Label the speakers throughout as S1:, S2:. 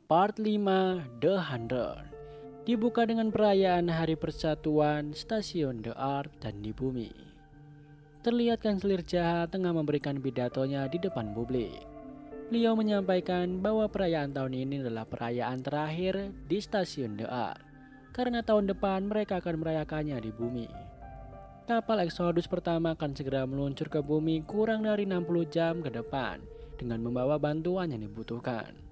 S1: Part 5 The Hundred dibuka dengan perayaan Hari Persatuan Stasiun The Earth dan di bumi. Terlihat kanselir jahat tengah memberikan pidatonya di depan publik. Beliau menyampaikan bahwa perayaan tahun ini adalah perayaan terakhir di Stasiun The Earth, karena tahun depan mereka akan merayakannya di bumi. Kapal Exodus pertama akan segera meluncur ke bumi kurang dari 60 jam ke depan dengan membawa bantuan yang dibutuhkan.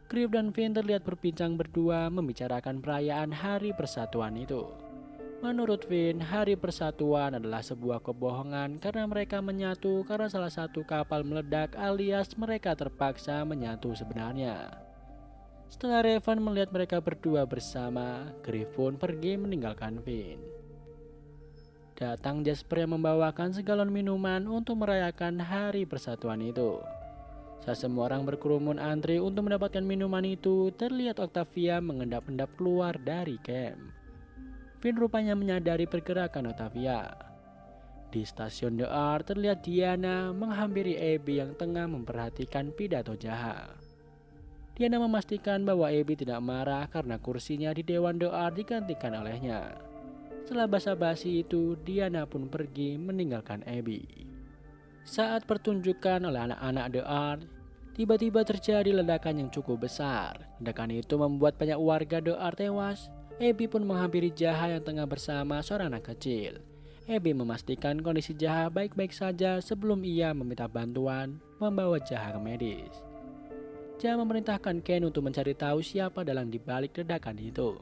S1: Griff dan Finn terlihat berbincang berdua membicarakan perayaan Hari Persatuan itu. Menurut Finn, Hari Persatuan adalah sebuah kebohongan karena mereka menyatu karena salah satu kapal meledak alias mereka terpaksa menyatu sebenarnya. Setelah Raven melihat mereka berdua bersama, Griff pun pergi meninggalkan Finn. Datang Jasper yang membawakan segalon minuman untuk merayakan Hari Persatuan itu. Saat semua orang berkerumun antri untuk mendapatkan minuman itu, terlihat Octavia mengendap-endap keluar dari camp. Finn rupanya menyadari pergerakan Octavia. Di stasiun The Earth terlihat Diana menghampiri Abby yang tengah memperhatikan pidato jahat. Diana memastikan bahwa Abby tidak marah karena kursinya di Dewan The Earth digantikan olehnya. Setelah basa-basi itu, Diana pun pergi meninggalkan Abby. Saat pertunjukan oleh anak-anak The Earth, tiba-tiba terjadi ledakan yang cukup besar. Ledakan itu membuat banyak warga The Earth tewas. Abby pun menghampiri Jaha yang tengah bersama seorang anak kecil. Abby memastikan kondisi Jaha baik-baik saja sebelum ia meminta bantuan membawa Jaha ke medis. Jaha memerintahkan Ken untuk mencari tahu siapa dalang dibalik ledakan itu.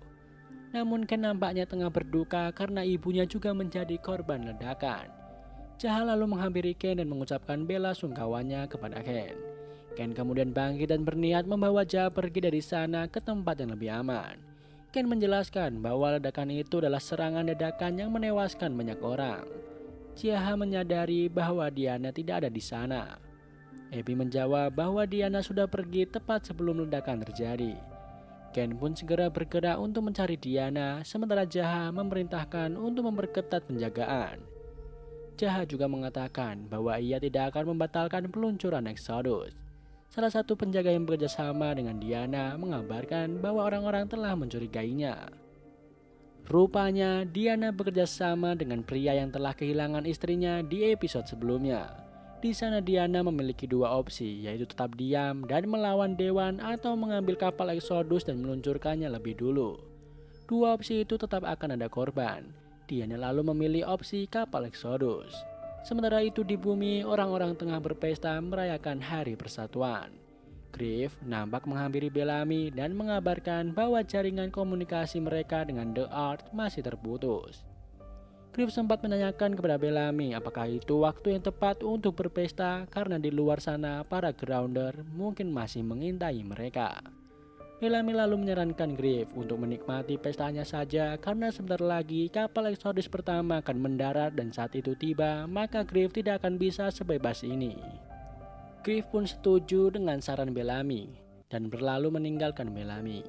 S1: Namun Ken nampaknya tengah berduka karena ibunya juga menjadi korban ledakan. Jaha lalu menghampiri Ken dan mengucapkan bela sungkawanya kepada Ken. Ken kemudian bangkit dan berniat membawa Jaha pergi dari sana ke tempat yang lebih aman. Ken menjelaskan bahwa ledakan itu adalah serangan dadakan yang menewaskan banyak orang. Jaha menyadari bahwa Diana tidak ada di sana. Abby menjawab bahwa Diana sudah pergi tepat sebelum ledakan terjadi. Ken pun segera bergerak untuk mencari Diana, sementara Jaha memerintahkan untuk memperketat penjagaan. Jaha juga mengatakan bahwa ia tidak akan membatalkan peluncuran Exodus. Salah satu penjaga yang bekerja sama dengan Diana mengabarkan bahwa orang-orang telah mencurigainya. Rupanya Diana bekerja sama dengan pria yang telah kehilangan istrinya di episode sebelumnya. Di sana Diana memiliki dua opsi, yaitu tetap diam dan melawan Dewan atau mengambil kapal Exodus dan meluncurkannya lebih dulu. Dua opsi itu tetap akan ada korban. Diana lalu memilih opsi kapal Exodus. Sementara itu di bumi, orang-orang tengah berpesta merayakan Hari Persatuan. Griff nampak menghampiri Bellamy dan mengabarkan bahwa jaringan komunikasi mereka dengan The Earth masih terputus. Griff sempat menanyakan kepada Bellamy apakah itu waktu yang tepat untuk berpesta karena di luar sana para grounder mungkin masih mengintai mereka. Bellamy lalu menyarankan Griff untuk menikmati pestanya saja karena sebentar lagi kapal Exodus pertama akan mendarat dan saat itu tiba maka Griff tidak akan bisa sebebas ini. Griff pun setuju dengan saran Bellamy dan berlalu meninggalkan Bellamy.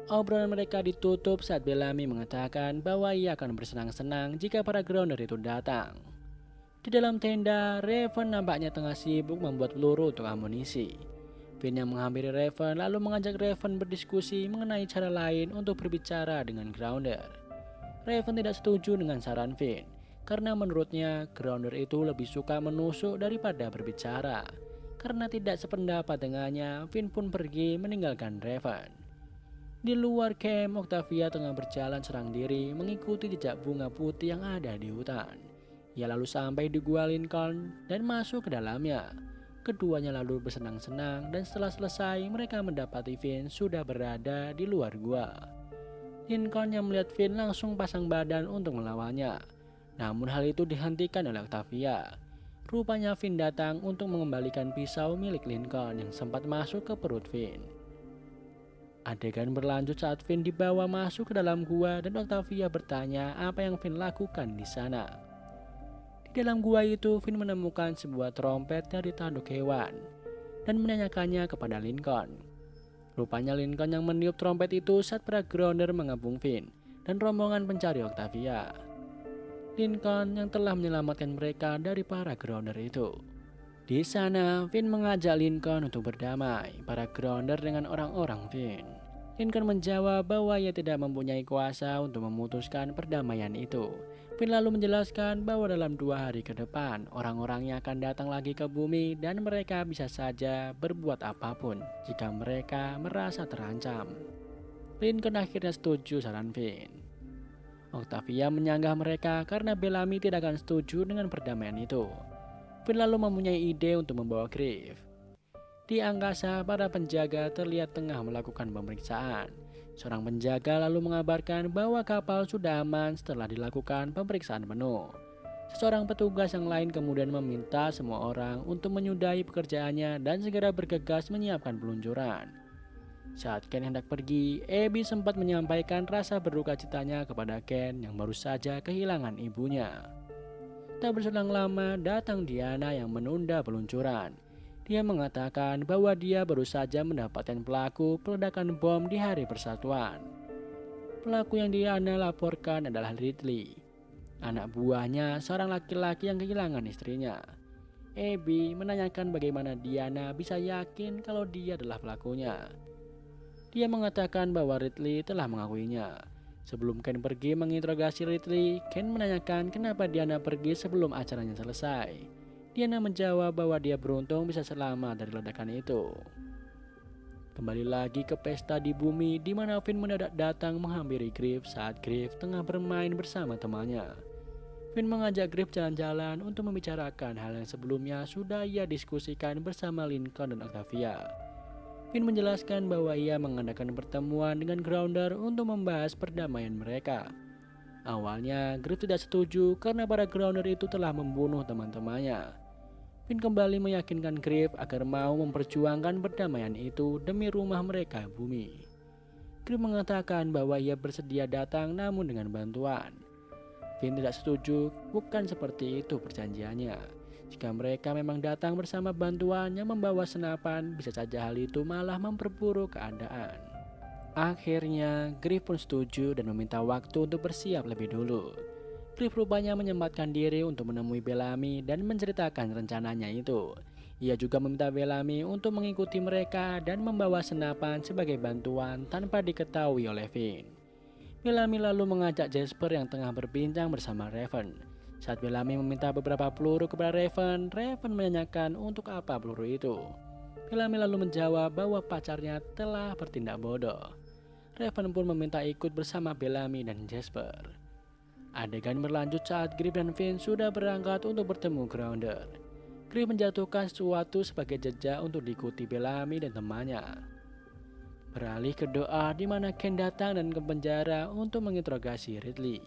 S1: Obrolan mereka ditutup saat Bellamy mengatakan bahwa ia akan bersenang-senang jika para grounder itu datang. Di dalam tenda, Raven nampaknya tengah sibuk membuat peluru untuk amunisi. Finn yang menghampiri Raven lalu mengajak Raven berdiskusi mengenai cara lain untuk berbicara dengan Grounder. Raven tidak setuju dengan saran Finn, karena menurutnya Grounder itu lebih suka menusuk daripada berbicara. Karena tidak sependapat dengannya, Finn pun pergi meninggalkan Raven. Di luar camp, Octavia tengah berjalan serang diri mengikuti jejak bunga putih yang ada di hutan. Ia lalu sampai di gua Lincoln dan masuk ke dalamnya. Keduanya lalu bersenang-senang dan setelah selesai mereka mendapati Finn sudah berada di luar gua. Lincoln yang melihat Finn langsung pasang badan untuk melawannya. Namun hal itu dihentikan oleh Octavia. Rupanya Finn datang untuk mengembalikan pisau milik Lincoln yang sempat masuk ke perut Finn. Adegan berlanjut saat Finn dibawa masuk ke dalam gua dan Octavia bertanya apa yang Finn lakukan di sana. Di dalam gua itu, Finn menemukan sebuah trompet dari tanduk hewan dan menanyakannya kepada Lincoln. Rupanya Lincoln yang meniup trompet itu saat para grounder mengepung Finn dan rombongan pencari Octavia. Lincoln yang telah menyelamatkan mereka dari para grounder itu. Di sana, Finn mengajak Lincoln untuk berdamai para Grounder dengan orang-orang Finn. Lincoln menjawab bahwa ia tidak mempunyai kuasa untuk memutuskan perdamaian itu. Finn lalu menjelaskan bahwa dalam 2 hari ke depan, orang-orangnya akan datang lagi ke bumi dan mereka bisa saja berbuat apapun jika mereka merasa terancam. Lincoln akhirnya setuju saran Finn. Octavia menyanggah mereka karena Bellamy tidak akan setuju dengan perdamaian itu. Finn lalu mempunyai ide untuk membawa Griff. Di angkasa, para penjaga terlihat tengah melakukan pemeriksaan. Seorang penjaga lalu mengabarkan bahwa kapal sudah aman setelah dilakukan pemeriksaan penuh. Seorang petugas yang lain kemudian meminta semua orang untuk menyudahi pekerjaannya dan segera bergegas menyiapkan peluncuran. Saat Ken hendak pergi, Abby sempat menyampaikan rasa berduka citanya kepada Ken yang baru saja kehilangan ibunya. Tak berselang lama, datang Diana yang menunda peluncuran. Dia mengatakan bahwa dia baru saja mendapatkan pelaku peledakan bom di Hari Persatuan. Pelaku yang Diana laporkan adalah Ridley, anak buahnya, seorang laki-laki yang kehilangan istrinya. Abby menanyakan bagaimana Diana bisa yakin kalau dia adalah pelakunya. Dia mengatakan bahwa Ridley telah mengakuinya. Sebelum Ken pergi menginterogasi Ridley, Ken menanyakan kenapa Diana pergi sebelum acaranya selesai. Diana menjawab bahwa dia beruntung bisa selamat dari ledakan itu. Kembali lagi ke pesta di bumi di mana Finn mendadak datang menghampiri Griff saat Griff tengah bermain bersama temannya. Finn mengajak Griff jalan-jalan untuk membicarakan hal yang sebelumnya sudah ia diskusikan bersama Lincoln dan Octavia. Finn menjelaskan bahwa ia mengadakan pertemuan dengan Grounder untuk membahas perdamaian mereka. Awalnya, Griff tidak setuju karena para Grounder itu telah membunuh teman-temannya. Finn kembali meyakinkan Griff agar mau memperjuangkan perdamaian itu demi rumah mereka bumi. Griff mengatakan bahwa ia bersedia datang namun dengan bantuan. Finn tidak setuju, bukan seperti itu perjanjiannya. Jika mereka memang datang bersama bantuan yang membawa senapan, bisa saja hal itu malah memperburuk keadaan. Akhirnya, Griff pun setuju dan meminta waktu untuk bersiap lebih dulu. Griff rupanya menyempatkan diri untuk menemui Bellamy dan menceritakan rencananya itu. Ia juga meminta Bellamy untuk mengikuti mereka dan membawa senapan sebagai bantuan tanpa diketahui oleh Finn. Bellamy lalu mengajak Jasper yang tengah berbincang bersama Raven. Saat Bellamy meminta beberapa peluru kepada Raven, Raven menanyakan untuk apa peluru itu. Bellamy lalu menjawab bahwa pacarnya telah bertindak bodoh. Raven pun meminta ikut bersama Bellamy dan Jasper. Adegan berlanjut saat Griff dan Finn sudah berangkat untuk bertemu Grounder. Griff menjatuhkan sesuatu sebagai jejak untuk diikuti Bellamy dan temannya. Beralih ke doa di mana Ken datang dan ke penjara untuk menginterogasi Ridley.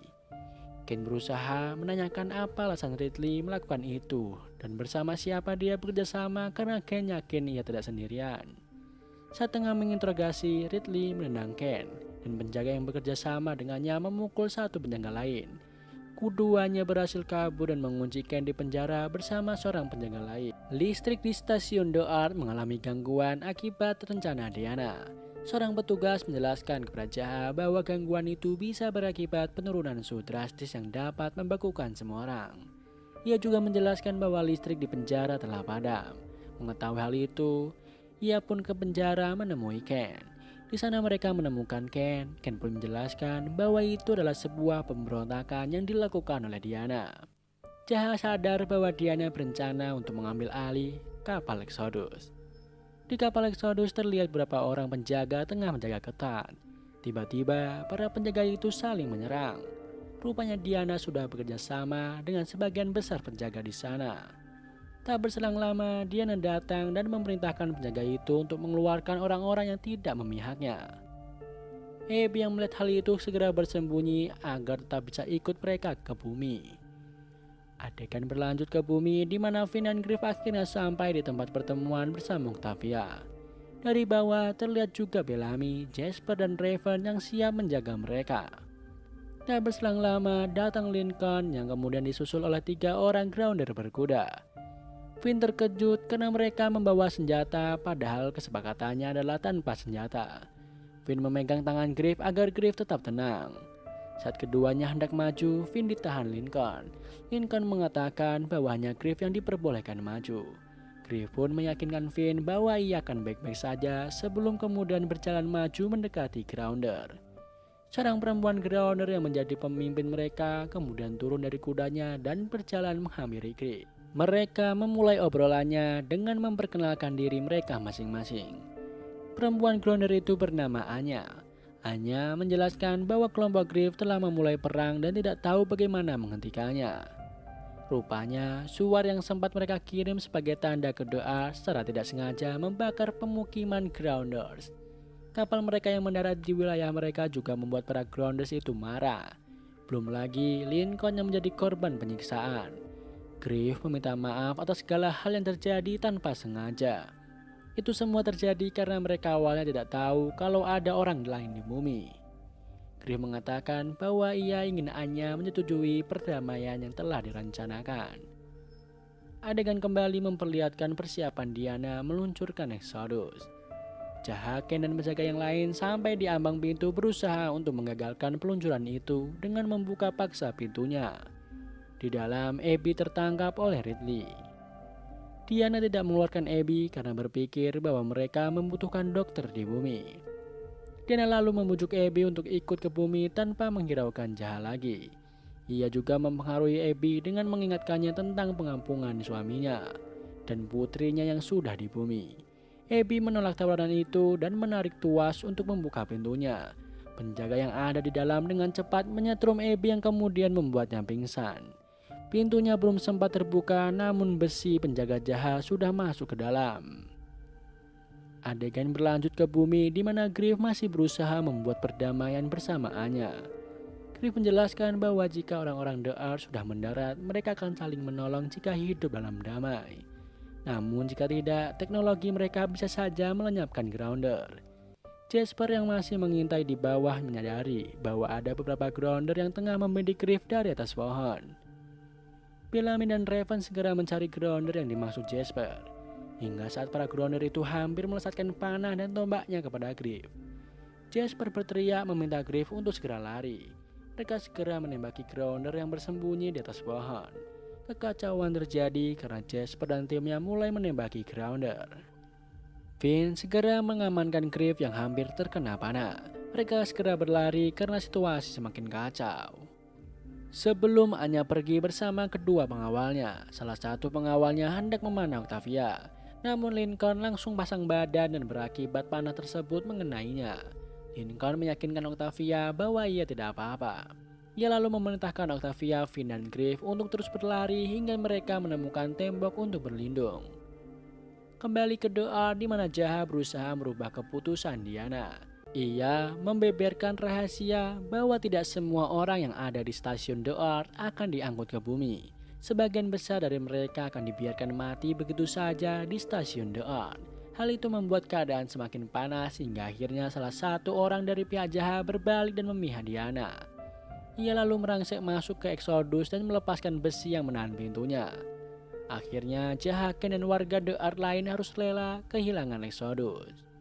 S1: Ken berusaha menanyakan apa alasan Ridley melakukan itu dan bersama siapa dia bekerja sama karena Ken yakin ia tidak sendirian. Saat tengah menginterogasi, Ridley menendang Ken dan penjaga yang bekerja sama dengannya memukul satu penjaga lain. Keduanya berhasil kabur dan mengunci Ken di penjara bersama seorang penjaga lain. Listrik di stasiun Doart mengalami gangguan akibat rencana Diana. Seorang petugas menjelaskan kepada Jaha bahwa gangguan itu bisa berakibat penurunan suhu drastis yang dapat membekukan semua orang. Ia juga menjelaskan bahwa listrik di penjara telah padam. Mengetahui hal itu, ia pun ke penjara menemui Ken. Di sana mereka menemukan Ken. Ken pun menjelaskan bahwa itu adalah sebuah pemberontakan yang dilakukan oleh Diana. Jaha sadar bahwa Diana berencana untuk mengambil alih kapal Exodus. Di kapal Exodus terlihat beberapa orang penjaga tengah menjaga ketat. Tiba-tiba para penjaga itu saling menyerang. Rupanya Diana sudah bekerja sama dengan sebagian besar penjaga di sana. Tak berselang lama, Diana datang dan memerintahkan penjaga itu untuk mengeluarkan orang-orang yang tidak memihaknya. Abby yang melihat hal itu segera bersembunyi agar tetap bisa ikut mereka ke bumi. Adegan berlanjut ke bumi di mana Finn dan Griff akhirnya sampai di tempat pertemuan bersama Octavia. Dari bawah terlihat juga Bellamy, Jasper dan Raven yang siap menjaga mereka. Tak berselang lama datang Lincoln yang kemudian disusul oleh 3 orang Grounder berkuda. Finn terkejut karena mereka membawa senjata padahal kesepakatannya adalah tanpa senjata. Finn memegang tangan Griff agar Griff tetap tenang. Saat keduanya hendak maju, Finn ditahan Lincoln. Lincoln mengatakan bahwa hanya Griff yang diperbolehkan maju. Griff pun meyakinkan Finn bahwa ia akan baik-baik saja sebelum kemudian berjalan maju mendekati Grounder. Seorang perempuan Grounder yang menjadi pemimpin mereka kemudian turun dari kudanya dan berjalan menghampiri Griff. Mereka memulai obrolannya dengan memperkenalkan diri mereka masing-masing. Perempuan Grounder itu bernama Anya. Anya menjelaskan bahwa kelompok Griff telah memulai perang dan tidak tahu bagaimana menghentikannya. Rupanya, suar yang sempat mereka kirim sebagai tanda doa secara tidak sengaja membakar pemukiman Grounders. Kapal mereka yang mendarat di wilayah mereka juga membuat para Grounders itu marah. Belum lagi, Lincoln yang menjadi korban penyiksaan. Griff meminta maaf atas segala hal yang terjadi tanpa sengaja. Itu semua terjadi karena mereka awalnya tidak tahu kalau ada orang lain di bumi. Griff mengatakan bahwa ia ingin Anya menyetujui perdamaian yang telah direncanakan. Adegan kembali memperlihatkan persiapan Diana meluncurkan Exodus. Jahaken dan penjaga yang lain sampai di ambang pintu berusaha untuk menggagalkan peluncuran itu dengan membuka paksa pintunya. Di dalam, Abby tertangkap oleh Ridley. Diana tidak mengeluarkan Abby karena berpikir bahwa mereka membutuhkan dokter di bumi. Diana lalu membujuk Abby untuk ikut ke bumi tanpa menghiraukan Jaha lagi. Ia juga mempengaruhi Abby dengan mengingatkannya tentang pengampungan suaminya dan putrinya yang sudah di bumi. Abby menolak tawaran itu dan menarik tuas untuk membuka pintunya. Penjaga yang ada di dalam dengan cepat menyetrum Abby yang kemudian membuatnya pingsan. Pintunya belum sempat terbuka namun besi penjaga Jaha sudah masuk ke dalam. Adegan berlanjut ke bumi di mana Griff masih berusaha membuat perdamaian bersama Anya. Griff menjelaskan bahwa jika orang-orang The Earth sudah mendarat, mereka akan saling menolong jika hidup dalam damai. Namun jika tidak, teknologi mereka bisa saja melenyapkan Grounder. Jasper yang masih mengintai di bawah menyadari bahwa ada beberapa Grounder yang tengah membidik Griff dari atas pohon. Bellamy dan Raven segera mencari Grounder yang dimaksud Jasper. Hingga saat para Grounder itu hampir melesatkan panah dan tombaknya kepada Griff. Jasper berteriak meminta Griff untuk segera lari. Mereka segera menembaki Grounder yang bersembunyi di atas pohon. Kekacauan terjadi karena Jasper dan timnya mulai menembaki Grounder. Finn segera mengamankan Griff yang hampir terkena panah. Mereka segera berlari karena situasi semakin kacau. Sebelum Anya pergi bersama kedua pengawalnya, salah satu pengawalnya hendak memanah Octavia. Namun Lincoln langsung pasang badan dan berakibat panah tersebut mengenainya. Lincoln meyakinkan Octavia bahwa ia tidak apa-apa. Ia lalu memerintahkan Octavia, Finn dan Griff untuk terus berlari hingga mereka menemukan tembok untuk berlindung. Kembali ke doa di mana Jaha berusaha merubah keputusan Diana. Ia membeberkan rahasia bahwa tidak semua orang yang ada di stasiun The Earth akan diangkut ke bumi. Sebagian besar dari mereka akan dibiarkan mati begitu saja di stasiun The Earth. Hal itu membuat keadaan semakin panas hingga akhirnya salah satu orang dari pihak Jaha berbalik dan memihak Diana. Ia lalu merangsek masuk ke Exodus dan melepaskan besi yang menahan pintunya. Akhirnya Jahaken dan warga The Earth lain harus rela kehilangan Exodus.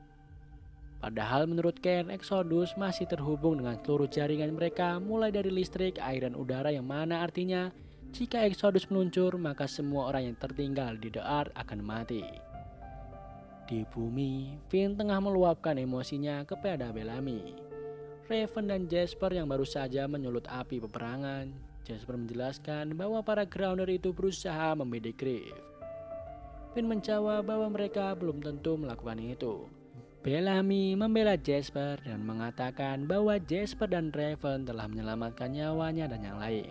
S1: Padahal menurut Ken, Exodus masih terhubung dengan seluruh jaringan mereka mulai dari listrik, air dan udara yang mana artinya jika Exodus meluncur, maka semua orang yang tertinggal di The Earth akan mati. Di bumi, Finn tengah meluapkan emosinya kepada Bellamy. Raven dan Jasper yang baru saja menyulut api peperangan. Jasper menjelaskan bahwa para Grounder itu berusaha membidik Griff. Finn menjawab bahwa mereka belum tentu melakukan itu. Bellamy membela Jasper dan mengatakan bahwa Jasper dan Raven telah menyelamatkan nyawanya dan yang lain.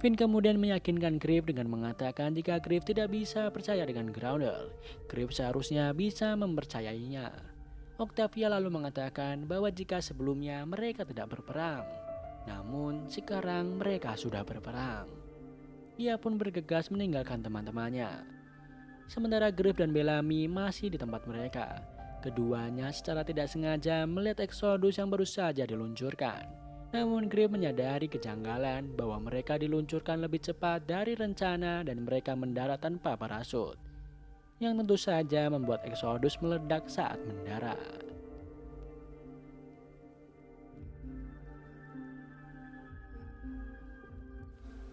S1: Finn kemudian meyakinkan Griff dengan mengatakan jika Griff tidak bisa percaya dengan Grounder, Griff seharusnya bisa mempercayainya. Octavia lalu mengatakan bahwa jika sebelumnya mereka tidak berperang, namun sekarang mereka sudah berperang. Ia pun bergegas meninggalkan teman-temannya. Sementara Griff dan Bellamy masih di tempat mereka. Keduanya secara tidak sengaja melihat Exodus yang baru saja diluncurkan. Namun Griff menyadari kejanggalan bahwa mereka diluncurkan lebih cepat dari rencana dan mereka mendarat tanpa parasut, yang tentu saja membuat Exodus meledak saat mendarat.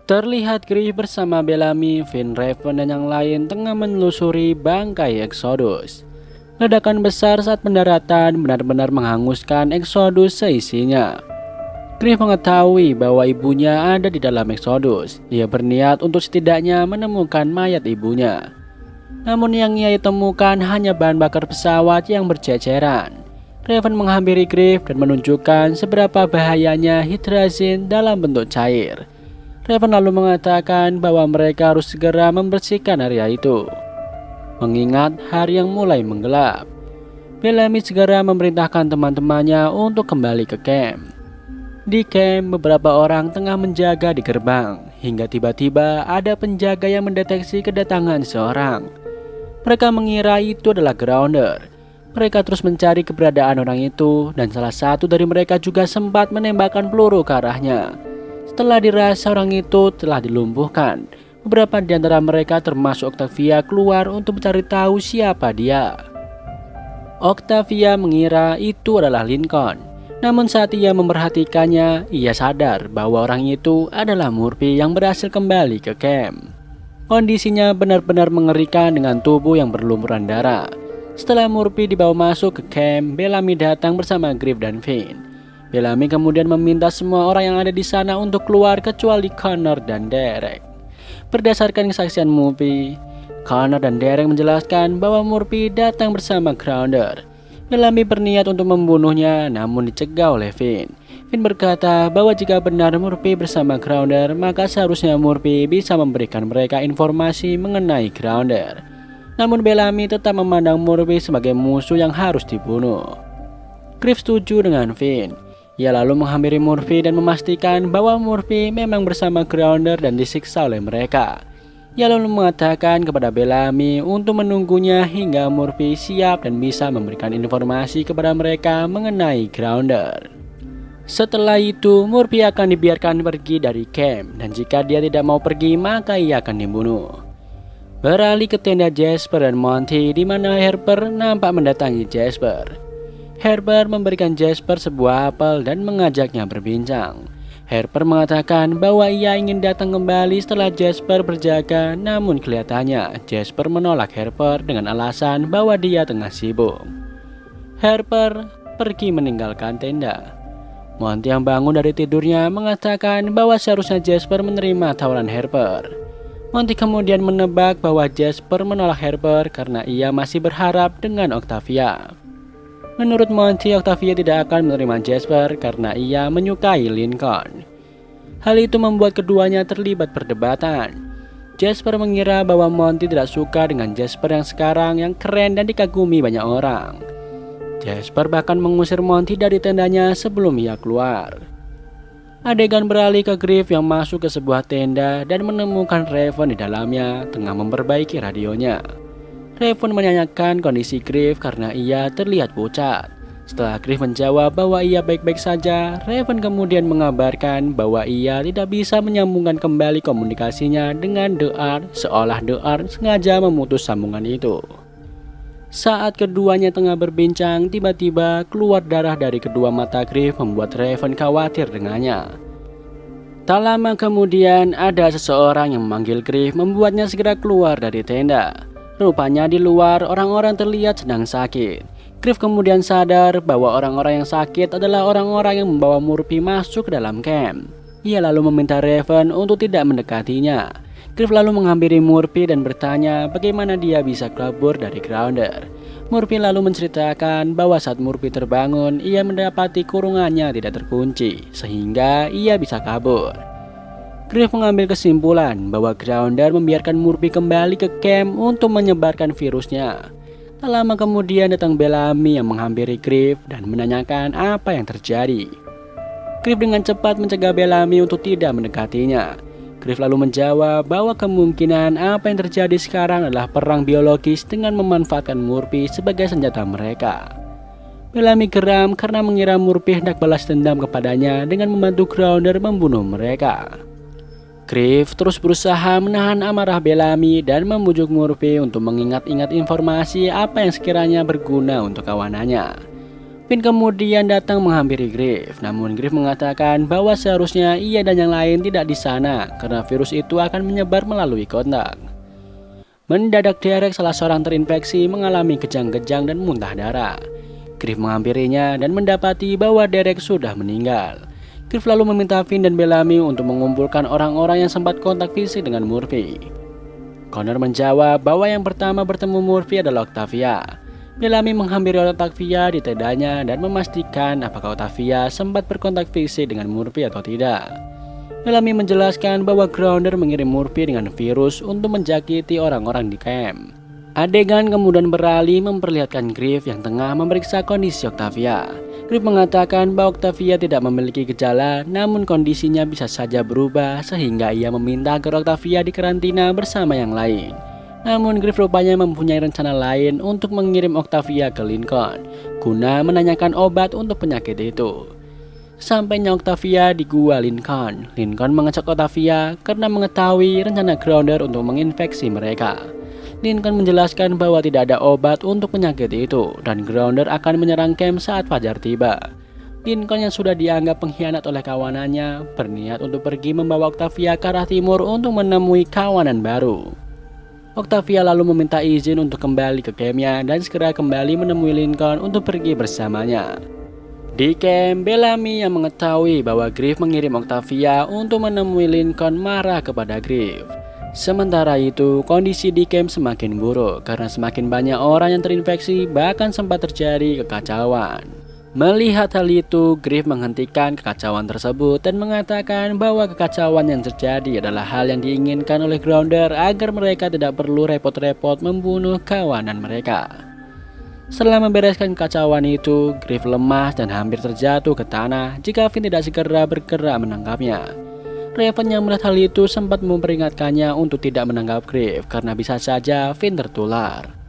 S1: Terlihat Griff bersama Bellamy, Finn, Raven, dan yang lain tengah menelusuri bangkai Exodus. Ledakan besar saat pendaratan benar-benar menghanguskan Exodus seisinya. Griff mengetahui bahwa ibunya ada di dalam Exodus. Ia berniat untuk setidaknya menemukan mayat ibunya. Namun yang ia temukan hanya bahan bakar pesawat yang berceceran. Raven menghampiri Griff dan menunjukkan seberapa bahayanya hidrazin dalam bentuk cair. Raven lalu mengatakan bahwa mereka harus segera membersihkan area itu, mengingat hari yang mulai menggelap. Bellamy segera memerintahkan teman-temannya untuk kembali ke camp. Di camp, beberapa orang tengah menjaga di gerbang, hingga tiba-tiba ada penjaga yang mendeteksi kedatangan seorang. Mereka mengira itu adalah Grounder. Mereka terus mencari keberadaan orang itu, dan salah satu dari mereka juga sempat menembakkan peluru ke arahnya. Setelah dirasa orang itu telah dilumpuhkan, beberapa di antara mereka termasuk Octavia keluar untuk mencari tahu siapa dia. Octavia mengira itu adalah Lincoln. Namun saat ia memperhatikannya, ia sadar bahwa orang itu adalah Murphy yang berhasil kembali ke camp. Kondisinya benar-benar mengerikan dengan tubuh yang berlumuran darah. Setelah Murphy dibawa masuk ke camp, Bellamy datang bersama Griff dan Finn. Bellamy kemudian meminta semua orang yang ada di sana untuk keluar kecuali Connor dan Derek. Berdasarkan kesaksian Murphy, Connor dan Derek menjelaskan bahwa Murphy datang bersama Grounder. Bellamy berniat untuk membunuhnya, namun dicegah oleh Finn. Finn berkata bahwa jika benar Murphy bersama Grounder, maka seharusnya Murphy bisa memberikan mereka informasi mengenai Grounder. Namun Bellamy tetap memandang Murphy sebagai musuh yang harus dibunuh. Griff setuju dengan Finn. Ia lalu menghampiri Murphy dan memastikan bahwa Murphy memang bersama Grounder dan disiksa oleh mereka. Ia lalu mengatakan kepada Bellamy untuk menunggunya hingga Murphy siap dan bisa memberikan informasi kepada mereka mengenai Grounder. Setelah itu, Murphy akan dibiarkan pergi dari camp, dan jika dia tidak mau pergi maka ia akan dibunuh. Beralih ke tenda Jasper dan Monty, di mana Harper nampak mendatangi Jasper. Harper memberikan Jasper sebuah apel dan mengajaknya berbincang. Harper mengatakan bahwa ia ingin datang kembali setelah Jasper berjaga, namun kelihatannya Jasper menolak Harper dengan alasan bahwa dia tengah sibuk. Harper pergi meninggalkan tenda. Monty yang bangun dari tidurnya mengatakan bahwa seharusnya Jasper menerima tawaran Harper. Monty kemudian menebak bahwa Jasper menolak Harper karena ia masih berharap dengan Octavia. Menurut Monty, Octavia tidak akan menerima Jasper karena ia menyukai Lincoln. Hal itu membuat keduanya terlibat perdebatan. Jasper mengira bahwa Monty tidak suka dengan Jasper yang sekarang yang keren dan dikagumi banyak orang. Jasper bahkan mengusir Monty dari tendanya sebelum ia keluar. Adegan beralih ke Griff yang masuk ke sebuah tenda dan menemukan Raven di dalamnya tengah memperbaiki radionya. Raven menanyakan kondisi Griff karena ia terlihat pucat. Setelah Griff menjawab bahwa ia baik-baik saja, Raven kemudian mengabarkan bahwa ia tidak bisa menyambungkan kembali komunikasinya dengan The Art, seolah The Art sengaja memutus sambungan itu. Saat keduanya tengah berbincang, tiba-tiba keluar darah dari kedua mata Griff membuat Raven khawatir dengannya. Tak lama kemudian ada seseorang yang memanggil Griff membuatnya segera keluar dari tenda. Rupanya di luar orang-orang terlihat sedang sakit. Griff kemudian sadar bahwa orang-orang yang sakit adalah orang-orang yang membawa Murphy masuk ke dalam camp. Ia lalu meminta Raven untuk tidak mendekatinya. Griff lalu menghampiri Murphy dan bertanya bagaimana dia bisa kabur dari Grounder. Murphy lalu menceritakan bahwa saat Murphy terbangun, ia mendapati kurungannya tidak terkunci, sehingga ia bisa kabur. Griff mengambil kesimpulan bahwa Grounder membiarkan Murphy kembali ke camp untuk menyebarkan virusnya. Tak lama kemudian datang Bellamy yang menghampiri Griff dan menanyakan apa yang terjadi. Griff dengan cepat mencegah Bellamy untuk tidak mendekatinya. Griff lalu menjawab bahwa kemungkinan apa yang terjadi sekarang adalah perang biologis dengan memanfaatkan Murphy sebagai senjata mereka. Bellamy geram karena mengira Murphy hendak balas dendam kepadanya dengan membantu Grounder membunuh mereka. Griff terus berusaha menahan amarah Bellamy dan membujuk Murphy untuk mengingat-ingat informasi apa yang sekiranya berguna untuk kawanannya. Finn kemudian datang menghampiri Griff, namun Griff mengatakan bahwa seharusnya ia dan yang lain tidak di sana karena virus itu akan menyebar melalui kontak. Mendadak Derek, salah seorang terinfeksi, mengalami kejang-kejang dan muntah darah. Griff menghampirinya dan mendapati bahwa Derek sudah meninggal. Griff lalu meminta Finn dan Bellamy untuk mengumpulkan orang-orang yang sempat kontak fisik dengan Murphy. Connor menjawab bahwa yang pertama bertemu Murphy adalah Octavia. Bellamy menghampiri Octavia di tendanya dan memastikan apakah Octavia sempat berkontak fisik dengan Murphy atau tidak. Bellamy menjelaskan bahwa Grounder mengirim Murphy dengan virus untuk menjakiti orang-orang di camp. Adegan kemudian beralih memperlihatkan Griff yang tengah memeriksa kondisi Octavia. Griff mengatakan bahwa Octavia tidak memiliki gejala, namun kondisinya bisa saja berubah sehingga ia meminta agar Octavia dikarantina bersama yang lain. Namun Griff rupanya mempunyai rencana lain untuk mengirim Octavia ke Lincoln guna menanyakan obat untuk penyakit itu. Sampainya Octavia di gua Lincoln mengecek Octavia karena mengetahui rencana Grounder untuk menginfeksi mereka. Lincoln menjelaskan bahwa tidak ada obat untuk penyakit itu dan Grounder akan menyerang camp saat fajar tiba. Lincoln yang sudah dianggap pengkhianat oleh kawanannya berniat untuk pergi membawa Octavia ke arah timur untuk menemui kawanan baru. Octavia lalu meminta izin untuk kembali ke campnya dan segera kembali menemui Lincoln untuk pergi bersamanya. Di camp, Bellamy yang mengetahui bahwa Griff mengirim Octavia untuk menemui Lincoln marah kepada Griff. Sementara itu, kondisi di camp semakin buruk karena semakin banyak orang yang terinfeksi, bahkan sempat terjadi kekacauan. Melihat hal itu, Griff menghentikan kekacauan tersebut dan mengatakan bahwa kekacauan yang terjadi adalah hal yang diinginkan oleh Grounder agar mereka tidak perlu repot-repot membunuh kawanan mereka. Setelah membereskan kekacauan itu, Griff lemah dan hampir terjatuh ke tanah jika Finn tidak segera bergerak menangkapnya. Raven yang melihat hal itu sempat memperingatkannya untuk tidak menangkap Griff karena bisa saja Finn tertular.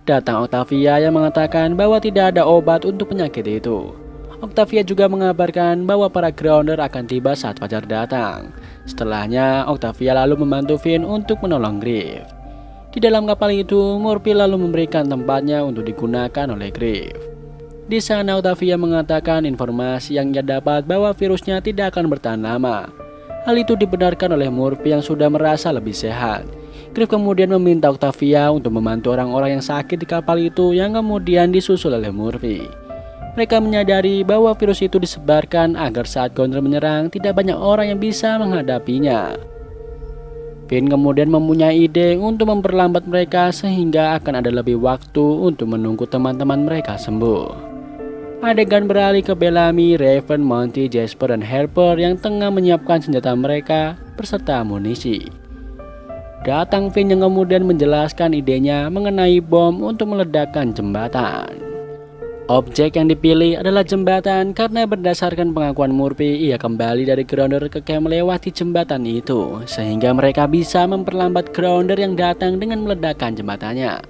S1: Datang Octavia yang mengatakan bahwa tidak ada obat untuk penyakit itu. Octavia juga mengabarkan bahwa para Grounder akan tiba saat fajar datang. Setelahnya, Octavia lalu membantu Finn untuk menolong Griff. Di dalam kapal itu, Murphy lalu memberikan tempatnya untuk digunakan oleh Griff. Di sana, Octavia mengatakan informasi yang ia dapat bahwa virusnya tidak akan bertahan lama. Hal itu dibenarkan oleh Murphy yang sudah merasa lebih sehat. Griff kemudian meminta Octavia untuk membantu orang-orang yang sakit di kapal itu yang kemudian disusul oleh Murphy. Mereka menyadari bahwa virus itu disebarkan agar saat Grounder menyerang tidak banyak orang yang bisa menghadapinya. Finn kemudian mempunyai ide untuk memperlambat mereka sehingga akan ada lebih waktu untuk menunggu teman-teman mereka sembuh. Adegan beralih ke Bellamy, Raven, Monty, Jasper, dan Harper yang tengah menyiapkan senjata mereka beserta amunisi. Datang Finn yang kemudian menjelaskan idenya mengenai bom untuk meledakkan jembatan. Objek yang dipilih adalah jembatan karena berdasarkan pengakuan Murphy, ia kembali dari Grounder ke camp melewati jembatan itu, sehingga mereka bisa memperlambat Grounder yang datang dengan meledakkan jembatannya.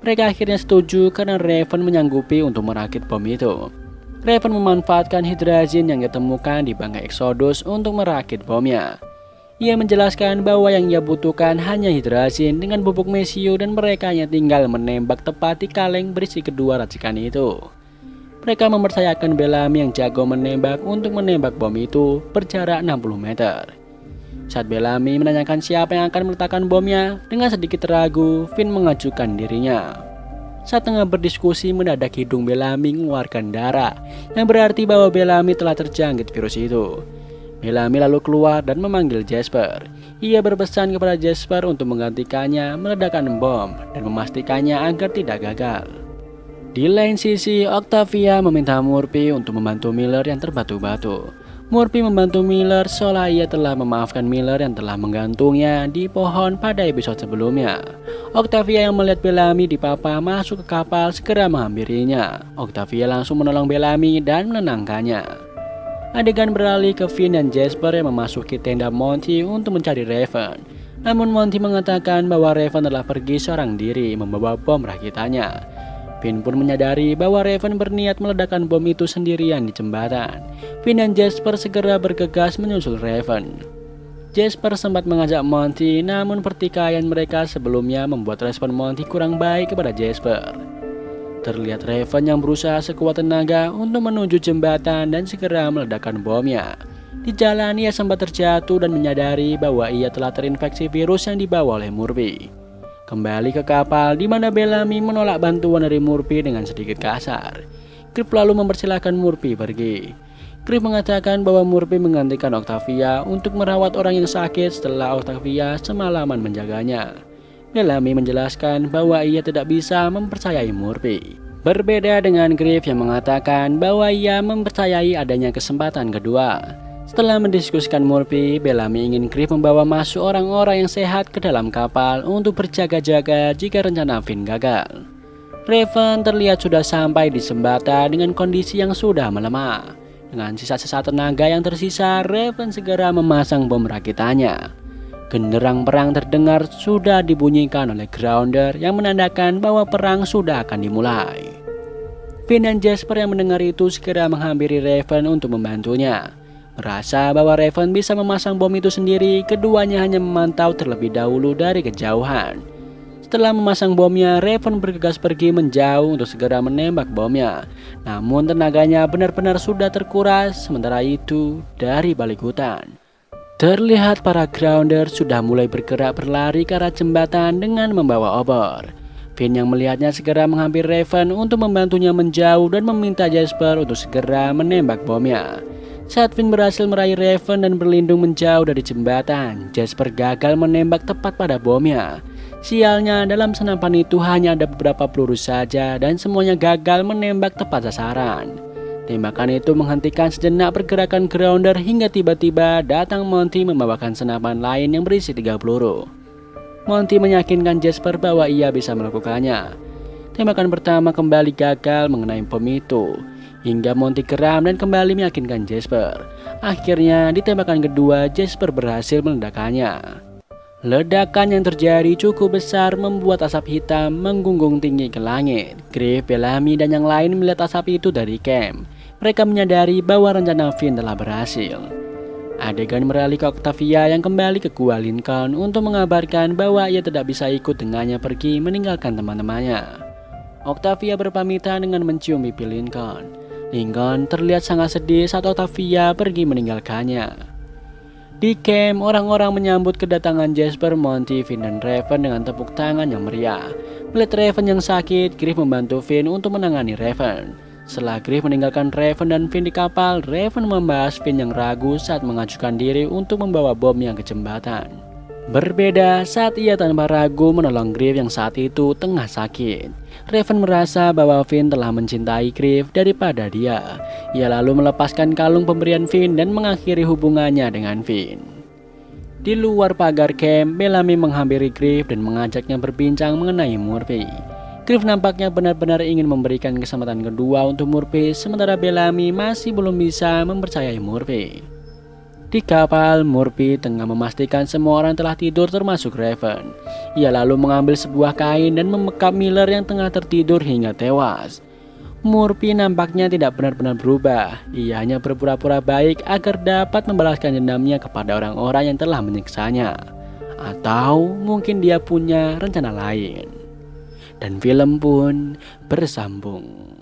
S1: Mereka akhirnya setuju karena Raven menyanggupi untuk merakit bom itu. Raven memanfaatkan hidrazin yang ditemukan di bangkai Exodus untuk merakit bomnya. Ia menjelaskan bahwa yang ia butuhkan hanya hidrazin dengan bubuk mesiu dan mereka hanya tinggal menembak tepat di kaleng berisi kedua racikan itu. Mereka mempercayakan Bellamy yang jago menembak untuk menembak bom itu berjarak 60 meter. Saat Bellamy menanyakan siapa yang akan meletakkan bomnya, dengan sedikit ragu, Finn mengajukan dirinya. Saat tengah berdiskusi, mendadak hidung Bellamy mengeluarkan darah, yang berarti bahwa Bellamy telah terjangkit virus itu. Bellamy lalu keluar dan memanggil Jasper. Ia berpesan kepada Jasper untuk menggantikannya meledakkan bom dan memastikannya agar tidak gagal. Di lain sisi, Octavia meminta Murphy untuk membantu Miller yang terbatu-batu. Murphy membantu Miller seolah ia telah memaafkan Miller yang telah menggantungnya di pohon pada episode sebelumnya. Octavia yang melihat Bellamy dipapa masuk ke kapal segera menghampirinya. Octavia langsung menolong Bellamy dan menenangkannya. Adegan beralih ke Finn dan Jasper yang memasuki tenda Monty untuk mencari Raven. Namun Monty mengatakan bahwa Raven telah pergi seorang diri membawa bom rakitannya. Finn pun menyadari bahwa Raven berniat meledakkan bom itu sendirian di jembatan. Finn dan Jasper segera bergegas menyusul Raven. Jasper sempat mengajak Monty, namun pertikaian mereka sebelumnya membuat respon Monty kurang baik kepada Jasper. Terlihat Raven yang berusaha sekuat tenaga untuk menuju jembatan dan segera meledakkan bomnya. Di jalan ia sempat terjatuh dan menyadari bahwa ia telah terinfeksi virus yang dibawa oleh Murphy. Kembali ke kapal di mana Bellamy menolak bantuan dari Murphy dengan sedikit kasar. Griff lalu mempersilahkan Murphy pergi. Griff mengatakan bahwa Murphy menggantikan Octavia untuk merawat orang yang sakit setelah Octavia semalaman menjaganya. Bellamy menjelaskan bahwa ia tidak bisa mempercayai Murphy. Berbeda dengan Griff yang mengatakan bahwa ia mempercayai adanya kesempatan kedua. Setelah mendiskusikan Murphy, Bellamy ingin Griff membawa masuk orang-orang yang sehat ke dalam kapal untuk berjaga-jaga jika rencana Finn gagal. Raven terlihat sudah sampai di jembatan dengan kondisi yang sudah melemah. Dengan sisa-sisa tenaga yang tersisa, Raven segera memasang bom rakitannya. Genderang perang terdengar sudah dibunyikan oleh Grounder yang menandakan bahwa perang sudah akan dimulai. Finn dan Jasper yang mendengar itu segera menghampiri Raven untuk membantunya. Merasa bahwa Raven bisa memasang bom itu sendiri, keduanya hanya memantau terlebih dahulu dari kejauhan. Setelah memasang bomnya, Raven bergegas pergi menjauh untuk segera menembak bomnya. Namun tenaganya benar-benar sudah terkuras. Sementara itu, dari balik hutan terlihat para Grounder sudah mulai bergerak berlari ke arah jembatan dengan membawa obor. Finn yang melihatnya segera menghampiri Raven untuk membantunya menjauh dan meminta Jasper untuk segera menembak bomnya. Saat Finn berhasil meraih Raven dan berlindung menjauh dari jembatan, Jasper gagal menembak tepat pada bomnya. Sialnya, dalam senapan itu hanya ada beberapa peluru saja dan semuanya gagal menembak tepat sasaran. Tembakan itu menghentikan sejenak pergerakan Grounder hingga tiba-tiba datang Monty membawakan senapan lain yang berisi 3 peluru. Monty meyakinkan Jasper bahwa ia bisa melakukannya. Tembakan pertama kembali gagal mengenai bom itu, hingga Monty geram dan kembali meyakinkan Jasper. Akhirnya di tembakan kedua Jasper berhasil meledakkannya. Ledakan yang terjadi cukup besar membuat asap hitam menggunggung tinggi ke langit. Griff, Bellamy dan yang lain melihat asap itu dari camp. Mereka menyadari bahwa rencana Finn telah berhasil. Adegan beralih ke Octavia yang kembali ke Gua Lincoln untuk mengabarkan bahwa ia tidak bisa ikut dengannya pergi meninggalkan teman-temannya. Octavia berpamitan dengan mencium pipi Lincoln. Lincoln terlihat sangat sedih saat Octavia pergi meninggalkannya. Di camp, orang-orang menyambut kedatangan Jasper, Monty, Finn, dan Raven dengan tepuk tangan yang meriah. Melihat Raven yang sakit, Griff membantu Finn untuk menangani Raven. Setelah Griff meninggalkan Raven dan Finn di kapal, Raven membahas Finn yang ragu saat mengajukan diri untuk membawa bomnya ke jembatan. Berbeda saat ia tanpa ragu menolong Griff yang saat itu tengah sakit. Raven merasa bahwa Finn telah mencintai Griff daripada dia. Ia lalu melepaskan kalung pemberian Finn dan mengakhiri hubungannya dengan Finn. Di luar pagar camp, Bellamy menghampiri Griff dan mengajaknya berbincang mengenai Murphy. Griff nampaknya benar-benar ingin memberikan kesempatan kedua untuk Murphy, sementara Bellamy masih belum bisa mempercayai Murphy. Di kapal, Murphy tengah memastikan semua orang telah tidur termasuk Raven. Ia lalu mengambil sebuah kain dan memekap Miller yang tengah tertidur hingga tewas. Murphy nampaknya tidak benar-benar berubah. Ia hanya berpura-pura baik agar dapat membalaskan dendamnya kepada orang-orang yang telah menyiksanya. Atau mungkin dia punya rencana lain. Dan film pun bersambung.